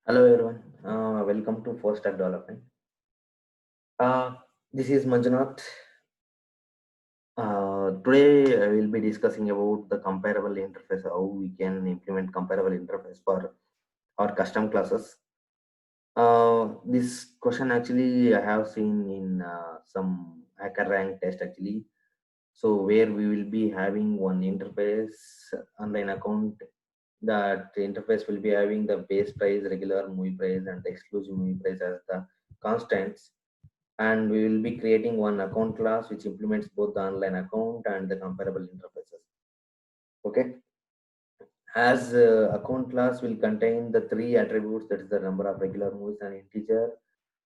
Hello everyone, welcome to First Stack Development. Uh, this is Manjunath. Today I will be discussing about the comparable interface, how we can implement comparable interface for our custom classes. This question actually I have seen in some hacker rank test actually. So where we will be having one interface online account. That interface will be having the base price, regular movie price, and the exclusive movie price as the constants, and we will be creating one account class which implements both the online account and the comparable interfaces. Okay, as account class will contain the three attributes, that is the number of regular movies and integer,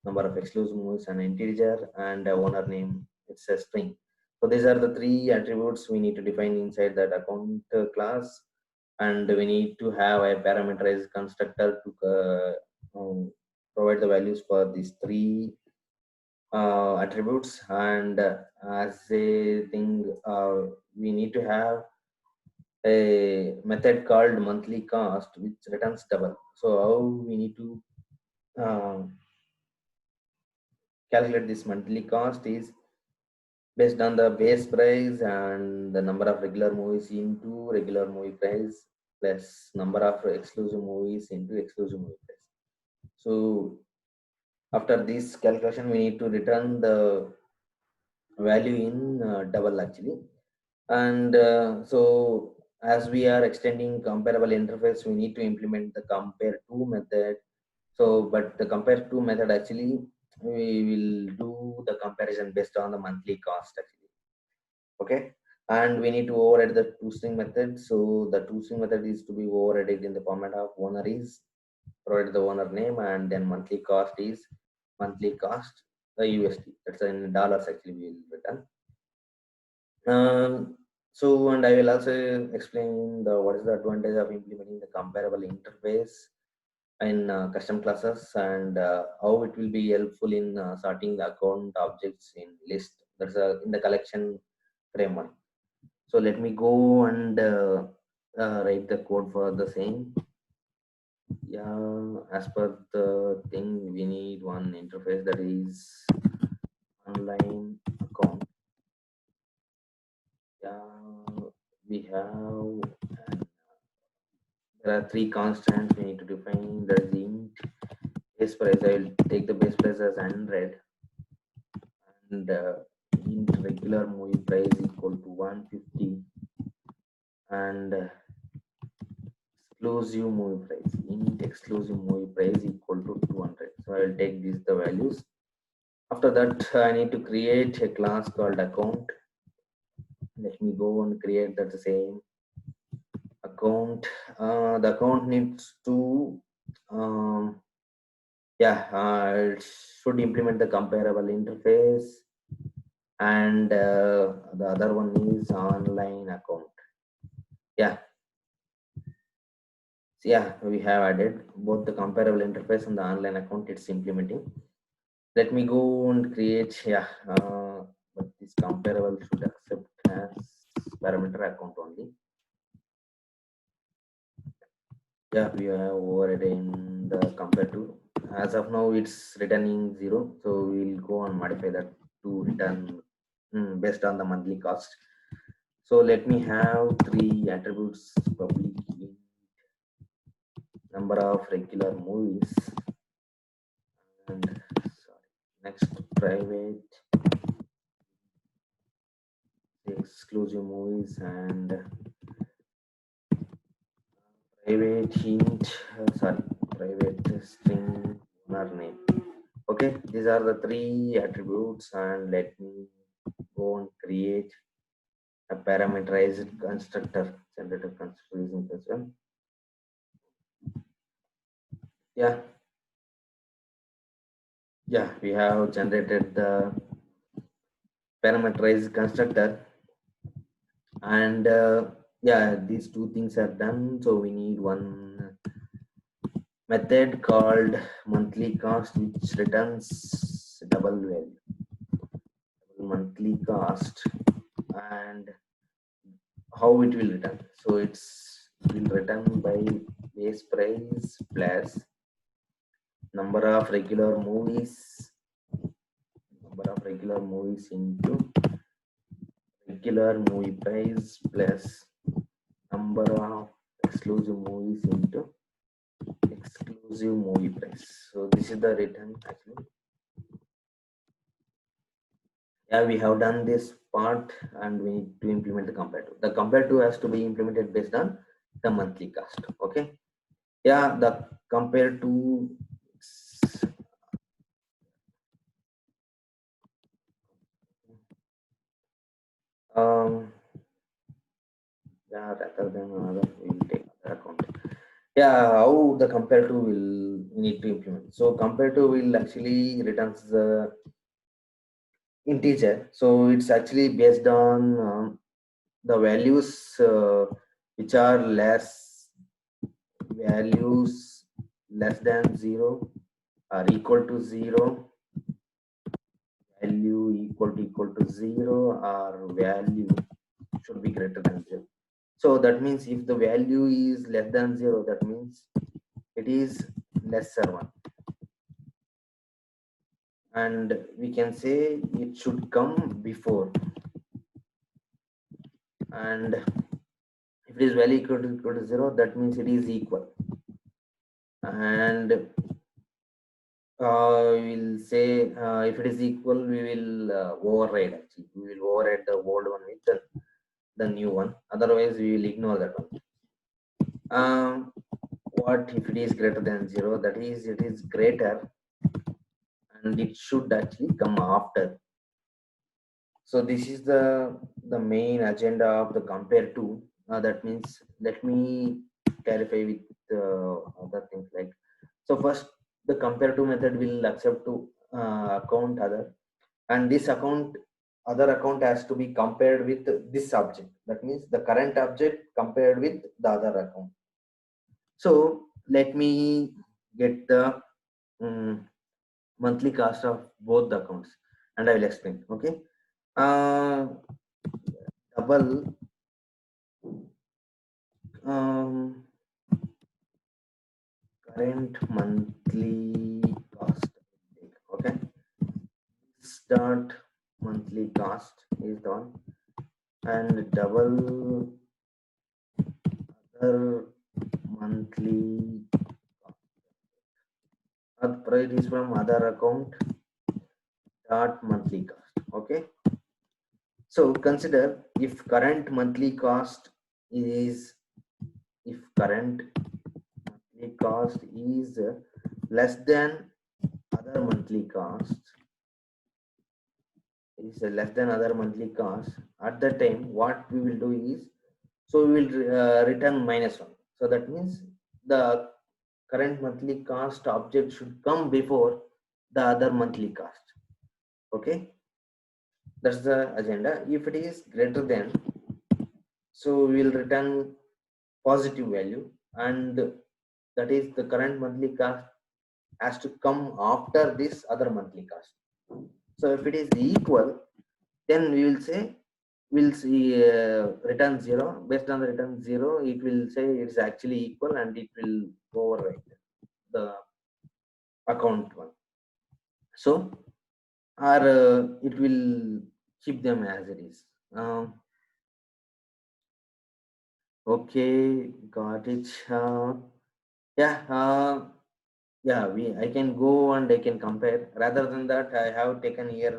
number of exclusive movies and integer, and owner name, it's a string. So these are the three attributes we need to define inside that account class, and we need to have a parameterized constructor to provide the values for these three attributes. And as a thing, we need to have a method called monthly cost which returns double. So how we need to uh, calculate this monthly cost is based on the base price and the number of regular movies into regular movie price plus number of exclusive movies into exclusive movie price. So after this calculation, we need to return the value in double actually. And so as we are extending comparable interface, we need to implement the compare to method. So but the compare to method actually we will do the comparison based on the monthly cost actually. Okay, and we need to override the toString method. So the toString method is to be overridden in the format of owner is, provide the owner name, and then monthly cost is monthly cost, the USD, that's in dollars actually we will return. So, and I will also explain the what is the advantage of implementing the comparable interface in custom classes, and how it will be helpful in sorting the account objects in list. That's in the collection framework. So let me go and write the code for the same. Yeah, as per the thing, we need one interface that is online account. Yeah, we have. There are three constants we need to define. There is int base price. I will take the base price as 100, and int regular movie price equal to 150, and exclusive movie price, int exclusive movie price equal to 200. So I will take these the values. After that, I need to create a class called account. Let me go and create that same account. The account needs to um, yeah, it should implement the comparable interface, and the other one is online account. Yeah, so yeah, we have added both the comparable interface and the online account. It's implementing. Let me go and create. Yeah, but this comparable should accept as parameter account only. Yeah, we have overridden the compare to. As of now, it's returning 0. So we'll go and modify that to return based on the monthly cost. So let me have three attributes: public int, number of regular movies, and sorry, next private exclusive movies, and private int, sorry, private string owner name. Okay, these are the three attributes, and let me go and create a parameterized constructor, generator constructor using this one. Yeah, yeah, we have generated the parameterized constructor, and yeah, these two things are done. So we need one method called monthly cost which returns double value, double monthly cost, and how it will return. So it will return by base price plus number of regular movies into regular movie price plus number of exclusive movies into exclusive movie price. So this is the return actually. Yeah, we have done this part and we need to implement the comparative. The comparative has to be implemented based on the monthly cost. Okay. Yeah, the compare to um yeah, rather than another, we will take other account. Yeah, how the comparative will need to implement. So comparative will actually returns the integer. So it's actually based on the values which are values less than 0 are equal to 0, value equal to 0, or value should be greater than 0. So that means if the value is less than 0, that means it is lesser one. And we can say it should come before. And if it is value equal to 0, that means it is equal. And we will say if it is equal, we will override actually. We will override the old one with the new one. Otherwise, we will ignore that one. What if it is greater than 0? That is, it is greater and it should actually come after. So this is the main agenda of the compare to. That means let me clarify with other things like. So first, the compare to method will accept to account other, and this other account has to be compared with this object. That means the current object compared with the other account. So let me get the monthly cost of both the accounts and I will explain. Okay. Double um, current monthly cost. Okay. Start monthly cost is the one, and double other monthly cost. It is from other account dot monthly cost. Okay. So consider if current monthly cost is less than other monthly cost at that time what we will do is, so we will return -1. So that means the current monthly cost object should come before the other monthly cost. Okay, that's the agenda. If it is greater than, so we will return positive value, and that is the current monthly cost has to come after this other monthly cost. So if it is equal, then we will say we'll see return 0. Based on the return 0, it will say it's actually equal and it will overwrite the account one. So or it will keep them as it is. Okay, got it. Yeah, yeah, I can go and I can compare. Rather than that, I have taken here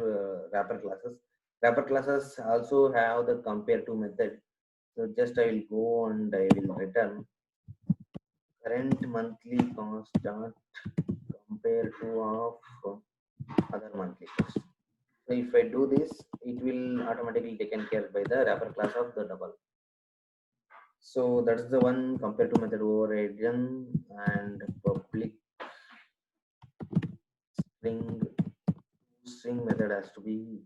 wrapper classes. Wrapper classes also have the compare to method. So just I will go and I will return current monthly cost dot compare to of other monthly cost. So if I do this, it will automatically taken care by the wrapper class of the double. So that's the one compare to method overridden, and public string method has to be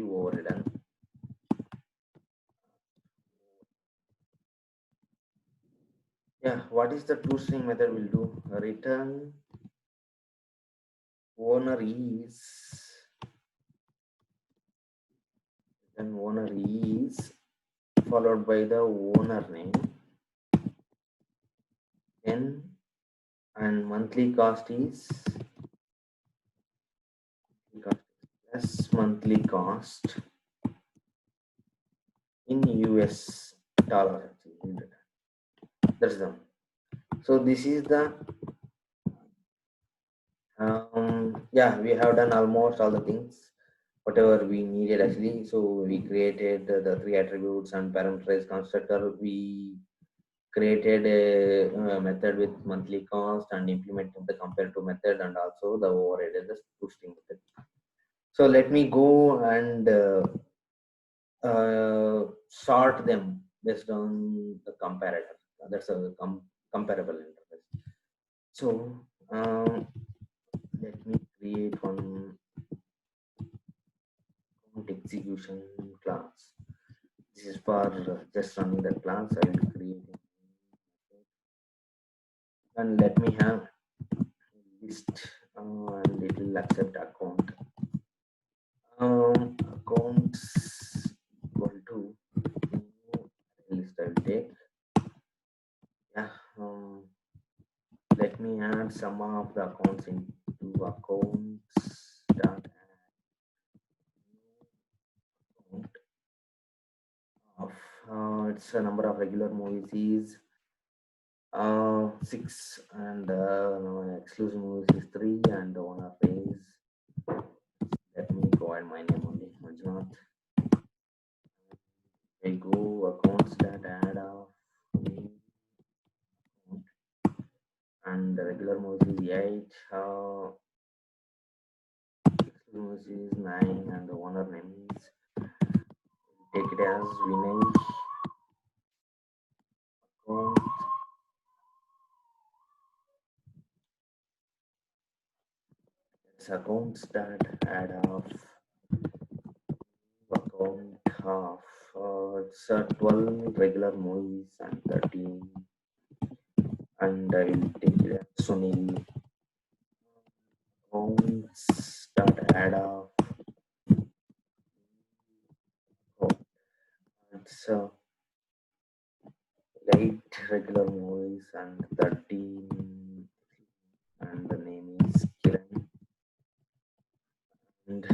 overridden. Yeah, what is the toString method will do? Return owner is followed by the owner name, 10, and monthly cost is plus monthly cost in US dollar. That's the so this is the yeah, we have done almost all the things whatever we needed actually. So we created the three attributes and parameterized constructor. We created a method with monthly cost and implemented the comparative method, and also the overridden the boosting method. So let me go and sort them based on the comparator. That's a comparable interface. So let me create one execution class. This is for just running the class. I will create it. And let me have list and it will accept account. Accounts equal to list I will take. Yeah. Let me add some of the accounts into accounts dot account of it's a number of regular movies is 6, and exclusive movies is 3, and the one of is, let me provide my name only Manjunath. I go accounts that add of and the regular movies is 8, exclusive movies is 9, and the owner name is, take it as Vinay. Account it's accounts that add of account of it's 12 regular movies and 13, and I will take it as Sunil. Accounts that add of it's 8 regular movies and 13, and the name is Kiran. And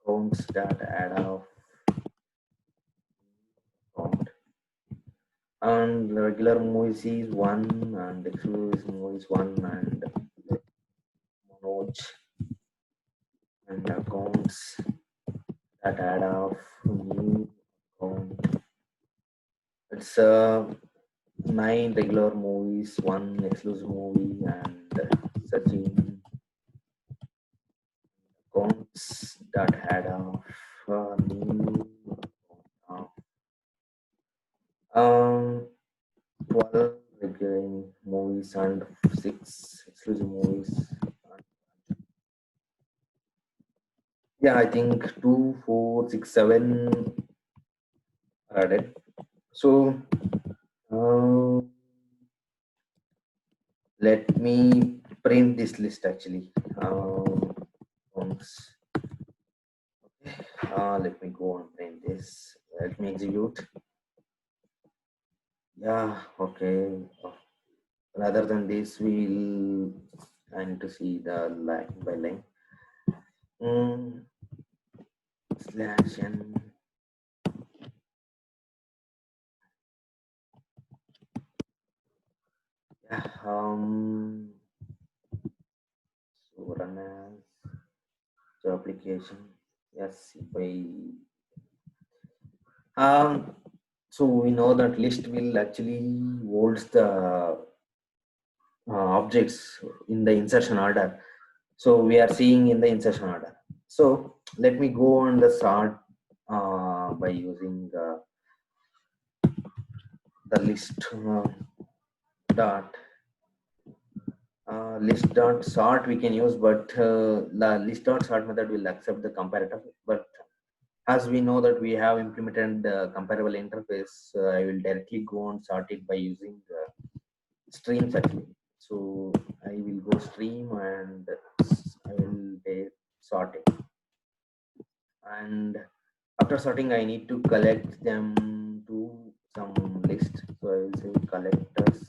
accounts that add of account and regular movies is 1, and exclusive movies 1, and Manoj, and accounts that add of new account. It's 9 regular movies, 1 exclusive movie, and searching accounts that add of new account. 12 regular movies and 6 exclusive movies. Yeah, I think 2, 4, 6, 7 are added. So let me print this list actually. Once. Let me go and print this. Let me execute. Yeah, okay. Rather than this, we'll I need to see the line by line. Slash n. Yeah. So run as so application. Yes. By so we know that list will actually holds the objects in the insertion order. So we are seeing in the insertion order. So let me go on the sort by using the list dot list dot sort we can use, but the list dot sort method will accept the comparator. But as we know that we have implemented the comparable interface, I will directly go and sort it by using streams actually. So I will go stream and I will sort it. And after sorting, I need to collect them to some list. So I will say collectors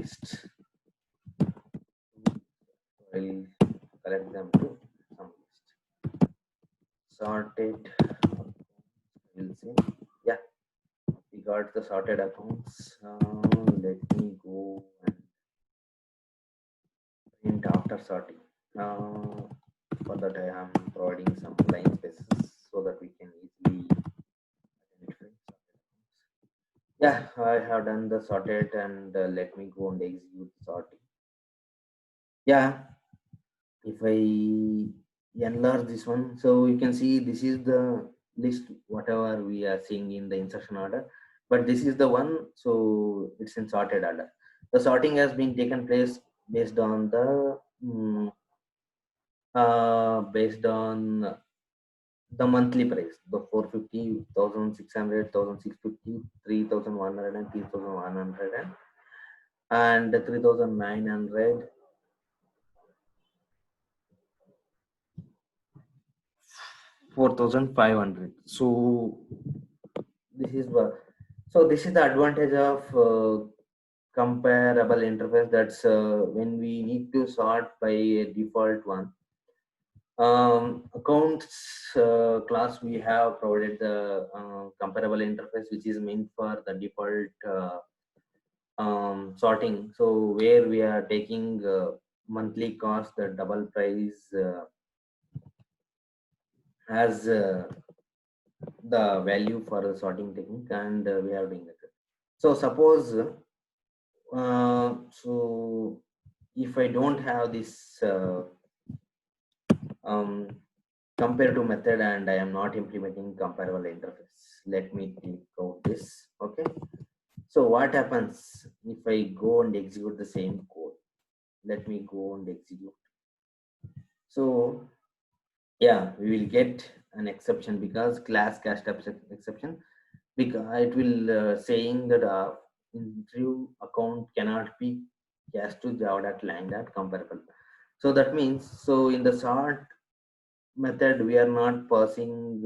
list. I'll collect them to some list. Sorted. We'll see. Yeah, we got the sorted accounts. Let me go and print after sorting. For that, I am providing some line spaces so that we can easily identify sorted accounts. Yeah, I have done the sorted, and let me go and execute sorting. Yeah, if I enlarge this one, so you can see this is the list whatever we are seeing in the insertion order, but this is the one, so it's in sorted order. The sorting has been taken place based on the based on the monthly price, the 450, 1600, 1650, 3100 and 3100 and 3900, 4500. So this is what, so this is the advantage of comparable interface. That's when we need to sort by a default one. Accounts class, we have provided the comparable interface, which is meant for the default sorting. So where we are taking monthly cost, the double price as the value for the sorting technique, and we are doing that. So suppose so if I don't have this comparative method and I am not implementing comparable interface, let me click out this. Okay, so what happens if I go and execute the same code? Let me go and execute. So yeah, we will get an exception because class cast exception, because it will saying that interview account cannot be cast to java.lang comparable. So that means, so in the sort method we are not passing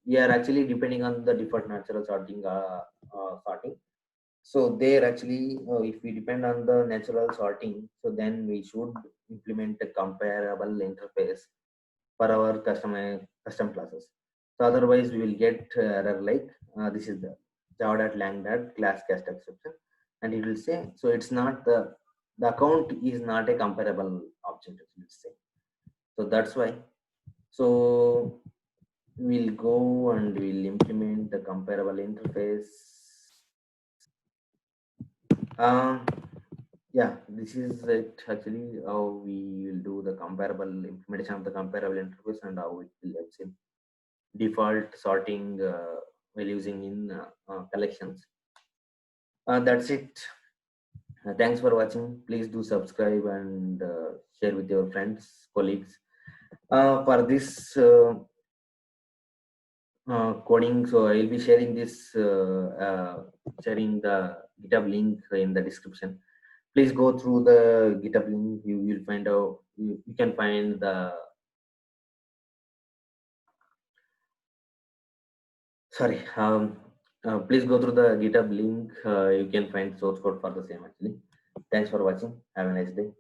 we are actually depending on the default natural sorting sorting. So there actually if we depend on the natural sorting, so then we should implement a comparable interface for our custom classes. So otherwise we will get error like this is the java.lang.class cast exception, and it will say, so it's not the account is not a comparable object, it will say. So that's why, so we'll go and we'll implement the comparable interface. um yeah, this is it actually how we will do the comparable implementation of the comparable interface and how it will help in default sorting while using in collections. That's it. Thanks for watching. Please do subscribe and share with your friends, colleagues. For this coding, so I'll be sharing this, sharing the GitHub link in the description. Please go through the GitHub link. You will find out. You can find the. Sorry. Please go through the GitHub link. You can find source code for the same actually. Thanks for watching. Have a nice day.